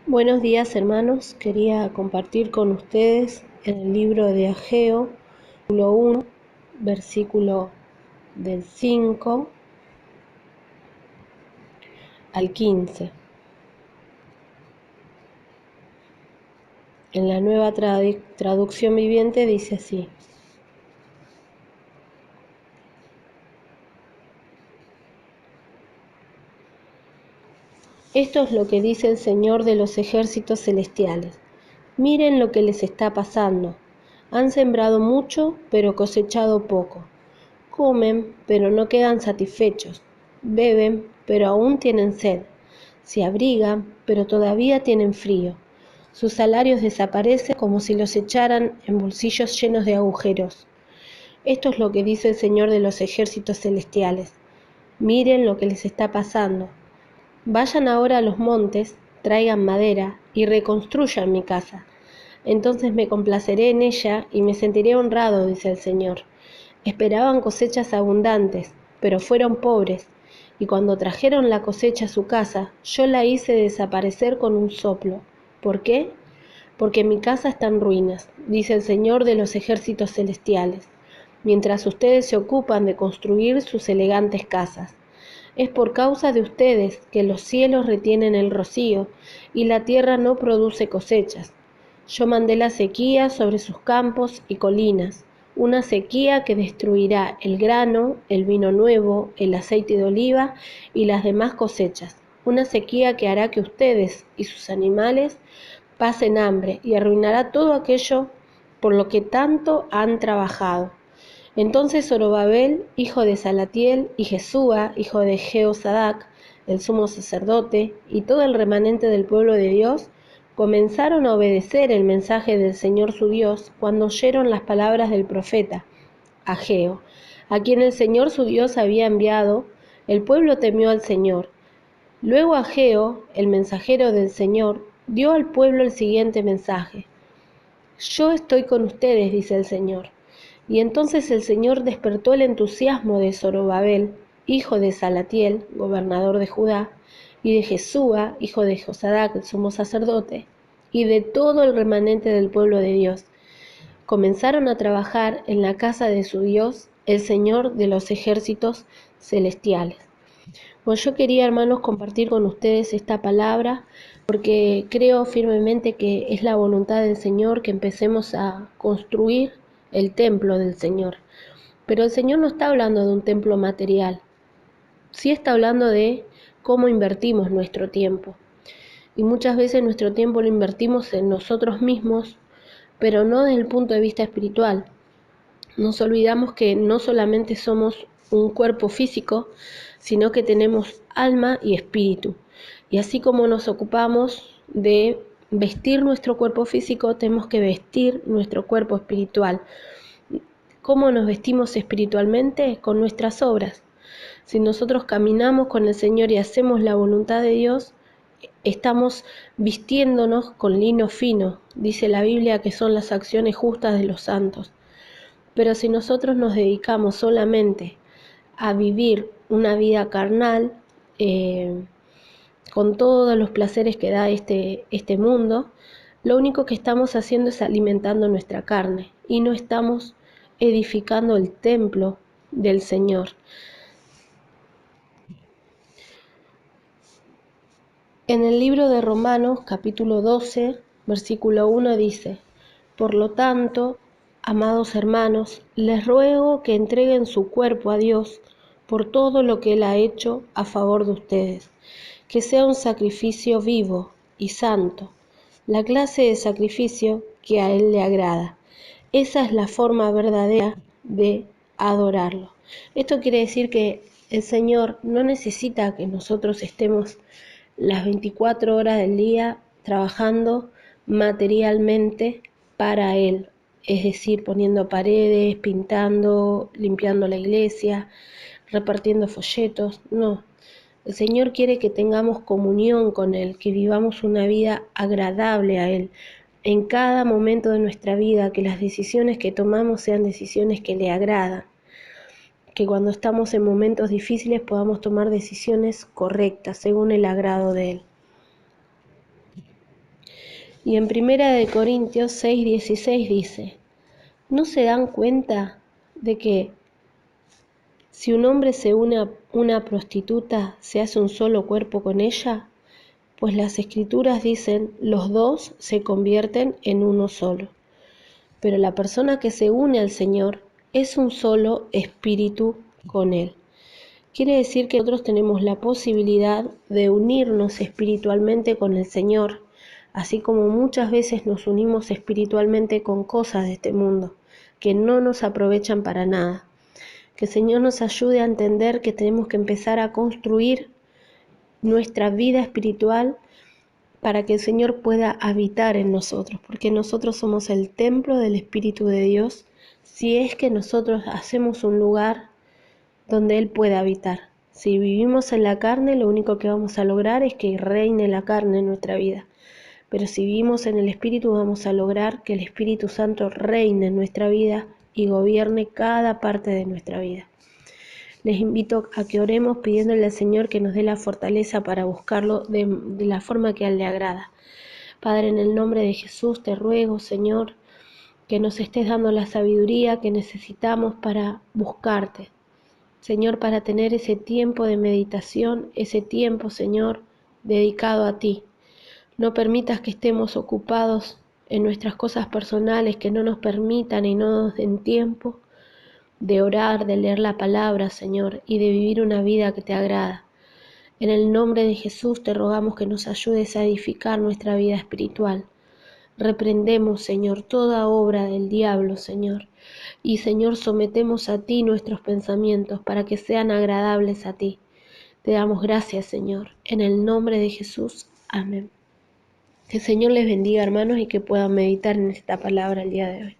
Buenos días, hermanos. Quería compartir con ustedes el libro de Ageo, capítulo 1, versículo del 5 al 15. En la nueva traducción viviente dice así: Esto es lo que dice el Señor de los ejércitos celestiales. Miren lo que les está pasando. Han sembrado mucho, pero cosechado poco. Comen, pero no quedan satisfechos. Beben, pero aún tienen sed. Se abrigan, pero todavía tienen frío. Sus salarios desaparecen como si los echaran en bolsillos llenos de agujeros. Esto es lo que dice el Señor de los ejércitos celestiales. Miren lo que les está pasando. Vayan ahora a los montes, traigan madera y reconstruyan mi casa. Entonces me complaceré en ella y me sentiré honrado, dice el Señor. Esperaban cosechas abundantes, pero fueron pobres, y cuando trajeron la cosecha a su casa, yo la hice desaparecer con un soplo. ¿Por qué? Porque mi casa está en ruinas, dice el Señor de los ejércitos celestiales, mientras ustedes se ocupan de construir sus elegantes casas. Es por causa de ustedes que los cielos retienen el rocío y la tierra no produce cosechas. Yo mandé la sequía sobre sus campos y colinas, una sequía que destruirá el grano, el vino nuevo, el aceite de oliva y las demás cosechas, una sequía que hará que ustedes y sus animales pasen hambre y arruinará todo aquello por lo que tanto han trabajado. Entonces Zorobabel, hijo de Salatiel, y Jesúa, hijo de Jehosadac, el sumo sacerdote, y todo el remanente del pueblo de Dios, comenzaron a obedecer el mensaje del Señor su Dios cuando oyeron las palabras del profeta Ageo, a quien el Señor su Dios había enviado. El pueblo temió al Señor. Luego Ageo, el mensajero del Señor, dio al pueblo el siguiente mensaje: Yo estoy con ustedes, dice el Señor. Y entonces el Señor despertó el entusiasmo de Zorobabel, hijo de Salatiel, gobernador de Judá, y de Jesúa, hijo de Josadac, el sumo sacerdote, y de todo el remanente del pueblo de Dios. Comenzaron a trabajar en la casa de su Dios, el Señor de los ejércitos celestiales. Bueno, yo quería, hermanos, compartir con ustedes esta palabra porque creo firmemente que es la voluntad del Señor que empecemos a construir el templo del Señor. Pero el Señor no está hablando de un templo material, sí está hablando de cómo invertimos nuestro tiempo. Y muchas veces nuestro tiempo lo invertimos en nosotros mismos, pero no desde el punto de vista espiritual. Nos olvidamos que no solamente somos un cuerpo físico, sino que tenemos alma y espíritu. Y así como nos ocupamos de vestir nuestro cuerpo físico, tenemos que vestir nuestro cuerpo espiritual. ¿Cómo nos vestimos espiritualmente? Con nuestras obras. Si nosotros caminamos con el Señor y hacemos la voluntad de Dios, estamos vistiéndonos con lino fino. Dice la Biblia que son las acciones justas de los santos. Pero si nosotros nos dedicamos solamente a vivir una vida carnal, con todos los placeres que da este mundo, lo único que estamos haciendo es alimentando nuestra carne y no estamos edificando el templo del Señor. En el libro de Romanos, capítulo 12, versículo 1 dice: Por lo tanto, amados hermanos, les ruego que entreguen su cuerpo a Dios por todo lo que Él ha hecho a favor de ustedes, que sea un sacrificio vivo y santo, la clase de sacrificio que a Él le agrada. Esa es la forma verdadera de adorarlo. Esto quiere decir que el Señor no necesita que nosotros estemos las 24 horas del día trabajando materialmente para Él, es decir, poniendo paredes, pintando, limpiando la iglesia, repartiendo folletos. No, el Señor quiere que tengamos comunión con Él, que vivamos una vida agradable a Él en cada momento de nuestra vida, que las decisiones que tomamos sean decisiones que le agradan, que cuando estamos en momentos difíciles podamos tomar decisiones correctas según el agrado de Él. Y en 1 Corintios 6:16 dice: ¿no se dan cuenta de que si un hombre se une a una prostituta, se hace un solo cuerpo con ella? Pues las Escrituras dicen, los dos se convierten en uno solo. Pero la persona que se une al Señor es un solo espíritu con Él. Quiere decir que nosotros tenemos la posibilidad de unirnos espiritualmente con el Señor, así como muchas veces nos unimos espiritualmente con cosas de este mundo, que no nos aprovechan para nada. Que el Señor nos ayude a entender que tenemos que empezar a construir nuestra vida espiritual para que el Señor pueda habitar en nosotros, porque nosotros somos el templo del Espíritu de Dios, si es que nosotros hacemos un lugar donde Él pueda habitar. Si vivimos en la carne, lo único que vamos a lograr es que reine la carne en nuestra vida. Pero si vivimos en el Espíritu, vamos a lograr que el Espíritu Santo reine en nuestra vida y gobierne cada parte de nuestra vida. Les invito a que oremos pidiéndole al Señor que nos dé la fortaleza para buscarlo de la forma que a Él le agrada. Padre, en el nombre de Jesús te ruego, Señor, que nos estés dando la sabiduría que necesitamos para buscarte. Señor, para tener ese tiempo de meditación, ese tiempo, Señor, dedicado a ti. No permitas que estemos ocupados en nuestras cosas personales que no nos permitan y no nos den tiempo de orar, de leer la palabra, Señor, y de vivir una vida que te agrada. En el nombre de Jesús te rogamos que nos ayudes a edificar nuestra vida espiritual. Reprendemos, Señor, toda obra del diablo, Señor. Y, Señor, sometemos a ti nuestros pensamientos para que sean agradables a ti. Te damos gracias, Señor. En el nombre de Jesús. Amén. Que el Señor les bendiga, hermanos, y que puedan meditar en esta palabra el día de hoy.